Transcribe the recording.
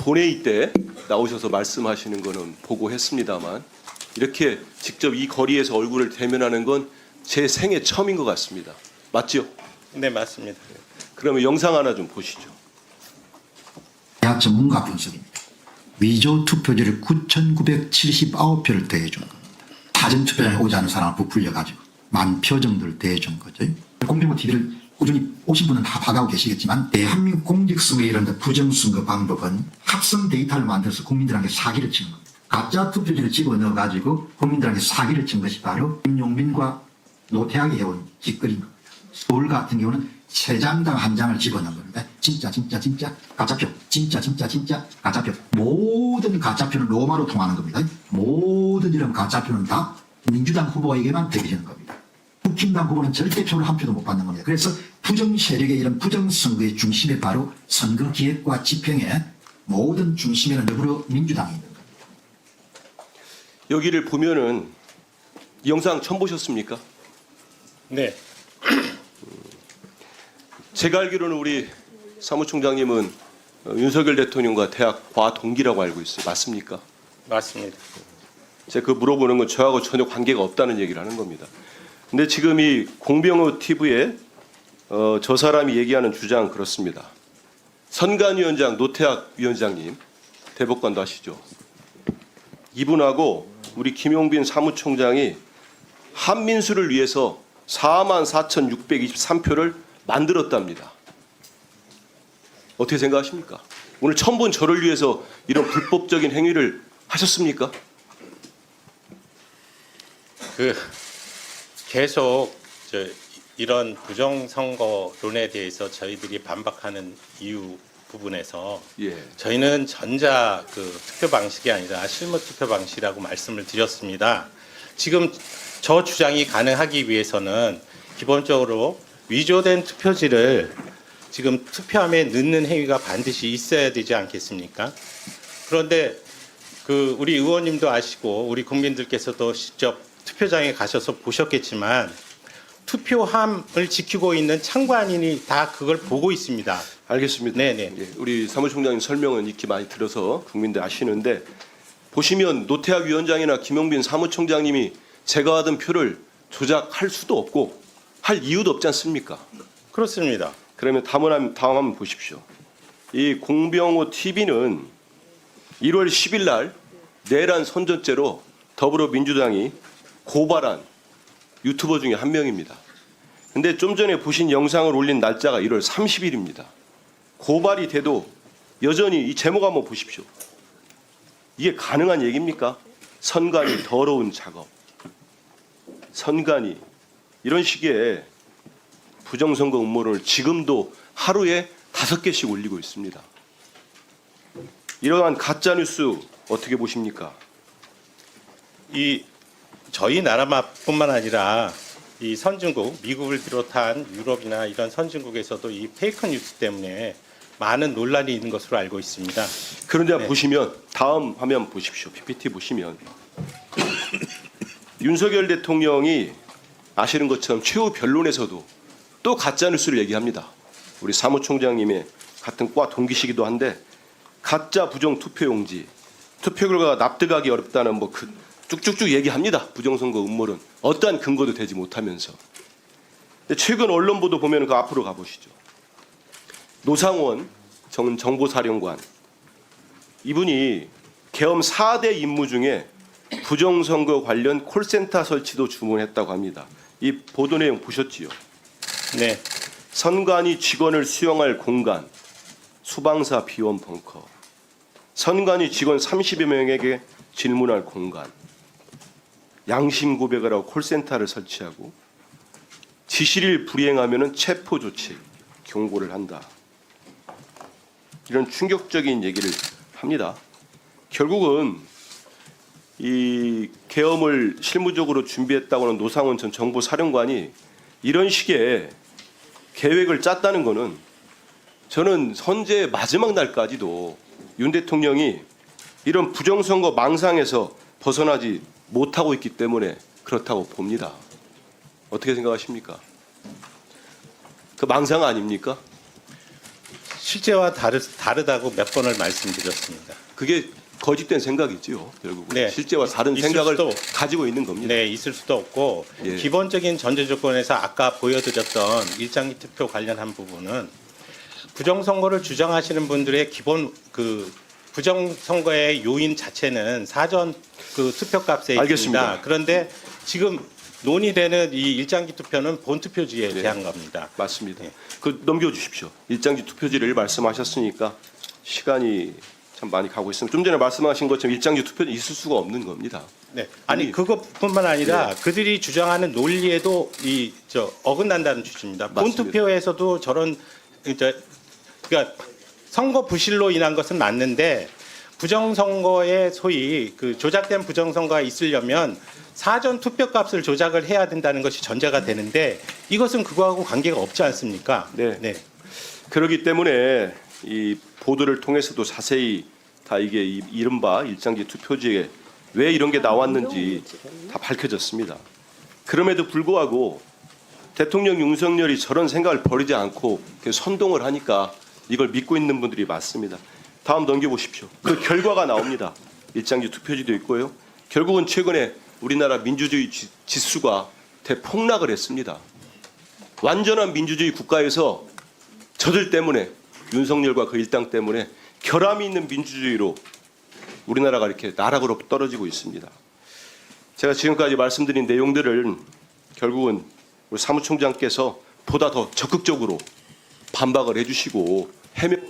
본회의 때 나오셔서 말씀하시는 거는 보고 했습니다만 이렇게 직접 이 거리에서 얼굴을 대면하는 건 제 생애 처음인 것 같습니다. 맞죠? 네, 맞습니다. 그러면 영상 하나 좀 보시죠. 대학 전문가 분석입니다. 위조 투표지를 9,979표를 더해준 겁니다. 사전투표장에 오지 않은 사람을 부풀려가지고 10,000표 정도를 더해준 거죠. 공정부 TV를 꾸준히 오신 분은 다 봐가고 계시겠지만 대한민국 공직선거의 이런 부정선거 방법은 합성 데이터를 만들어서 국민들에게 사기를 치는 겁니다. 가짜 투표지를 집어넣어가지고 국민들에게 사기를 친 것이 바로 김용민과 노태악이 해온 짓거리인 겁니다. 서울 같은 경우는 3장당 1장을 집어넣은 겁니다. 진짜 가짜표, 진짜 가짜표. 모든 가짜표는 로마로 통하는 겁니다. 모든 이런 가짜표는 다 민주당 후보에게만 되어지는 겁니다. 국힘당 후보는 절대 표를 한 표도 못 받는 겁니다. 그래서 부정 세력의 이런 부정 선거의 중심에 바로 선거 기획과 집행의 모든 중심에는 더불어 민주당이 있는 겁니다. 여기를 보면은 이 영상 처음 보셨습니까? 네, 제가 알기로는 우리 사무총장님은 윤석열 대통령과 대학 과 동기라고 알고 있어요. 맞습니까? 맞습니다. 제가 그 물어보는 건 저하고 전혀 관계가 없다는 얘기를 하는 겁니다. 근데 지금 이 공병호 TV에 저 사람이 얘기하는 주장 그렇습니다. 선관위원장 노태악 위원장님 대법관도 하시죠. 이분하고 우리 김용빈 사무총장이 한민수를 위해서 44,623표를 만들었답니다. 어떻게 생각하십니까? 오늘 처음 본 저를 위해서 이런 불법적인 행위를 하셨습니까? 계속 이런 부정선거론에 대해서 저희들이 반박하는 이유 부분에서 예. 저희는 전자 투표 방식이 아니라 실무 투표 방식이라고 말씀을 드렸습니다. 지금 저 주장이 가능하기 위해서는 기본적으로 위조된 투표지를 지금 투표함에 넣는 행위가 반드시 있어야 되지 않겠습니까? 그런데 우리 의원님도 아시고 우리 국민들께서도 직접 투표장에 가셔서 보셨겠지만 투표함을 지키고 있는 참관인이 다 그걸 보고 있습니다. 알겠습니다. 네네. 예, 우리 사무총장님 설명은 익히 많이 들어서 국민들 아시는데 보시면 노태악 위원장이나 김용빈 사무총장님이 제가 받은 표를 조작할 수도 없고 할 이유도 없지 않습니까? 그렇습니다. 그러면 다음 한번 보십시오. 이 공병호 TV는 1월 10일 날 내란 선전죄로 더불어민주당이 고발한 유튜버 중에 한 명입니다. 근데 좀 전에 보신 영상을 올린 날짜가 1월 30일입니다. 고발이 돼도 여전히 이 제목 한번 보십시오. 이게 가능한 얘기입니까? 선관위 더러운 작업. 선관위 이런 식의 부정선거 음모론을 지금도 하루에 5개씩 올리고 있습니다. 이러한 가짜뉴스 어떻게 보십니까? 저희 나라뿐만 아니라 이 선진국, 미국을 비롯한 유럽이나 이런 선진국에서도 이 페이크 뉴스 때문에 많은 논란이 있는 것으로 알고 있습니다. 그런데 네. 보시면 다음 화면 보십시오. PPT 보시면 윤석열 대통령이 아시는 것처럼 최후 변론에서도 또 가짜뉴스를 얘기합니다. 우리 사무총장님의 같은 과 동기시기도 한데 가짜 부정 투표용지, 투표 결과가 납득하기 어렵다는 쭉쭉쭉 얘기합니다. 부정선거 음모론. 어떠한 근거도 되지 못하면서. 근데 최근 언론 보도 보면 그 앞으로 가보시죠. 노상원 전 정보사령관 이분이 계엄 4대 임무 중에 부정선거 관련 콜센터 설치도 주문했다고 합니다. 이 보도 내용 보셨지요? 네, 선관위 직원을 수용할 공간, 수방사 비원 벙커, 선관위 직원 30여 명에게 질문할 공간, 양심 고백을 하고 콜센터를 설치하고 지시를 불이행하면 체포 조치, 경고를 한다. 이런 충격적인 얘기를 합니다. 결국은 이 계엄을 실무적으로 준비했다고 하는 노상원 전 정보사령관이 이런 식의 계획을 짰다는 것은 저는 선제 마지막 날까지도 윤 대통령이 이런 부정선거 망상에서 벗어나지 못하고 있기 때문에 그렇다고 봅니다. 어떻게 생각하십니까? 그 망상 아닙니까? 실제와 다르다고 몇 번을 말씀드렸습니다. 그게 거짓된 생각이지요. 결국 네. 실제와 다른 있을 생각을 수도 가지고 있는 겁니다. 네, 있을 수도 없고 예. 기본적인 전제 조건에서 아까 보여드렸던 일장기 투표 관련한 부분은 부정선거를 주장하시는 분들의 기본 그 부정선거의 요인 자체는 사전 그 투표값에 알겠습니다. 있습니다. 그런데 지금 논의되는 이 일장기 투표는 본투표지에 네. 대한 겁니다. 맞습니다. 예. 그 넘겨주십시오. 일장지 투표지를 말씀하셨으니까 시간이 참 많이 가고 있습니다. 좀 전에 말씀하신 것처럼 일장지 투표지 있을 수가 없는 겁니다. 네. 아니 아니, 그것뿐만 아니라 그들이 주장하는 논리에도 어긋난다는 취지입니다. 맞습니다. 본투표에서도 저런 그러니까 선거 부실로 인한 것은 맞는데 부정선거에 소위 그 조작된 부정선거가 있으려면 사전 투표값을 조작을 해야 된다는 것이 전제가 되는데 이것은 그거하고 관계가 없지 않습니까? 네. 그렇기 때문에 이 보도를 통해서도 자세히 다 이게 이른바 일장지 투표지에 왜 이런 게 나왔는지 다 밝혀졌습니다. 그럼에도 불구하고 대통령 윤석열이 저런 생각을 버리지 않고 선동을 하니까 이걸 믿고 있는 분들이 많습니다. 다음 넘겨보십시오. 그 결과가 나옵니다. 일장지 투표지도 있고요. 결국은 최근에 우리나라 민주주의 지수가 대폭락을 했습니다. 완전한 민주주의 국가에서 저들 때문에 윤석열과 그 일당 때문에 결함이 있는 민주주의로 우리나라가 이렇게 나락으로 떨어지고 있습니다. 제가 지금까지 말씀드린 내용들을 결국은 우리 사무총장께서 보다 더 적극적으로 반박을 해주시고 해명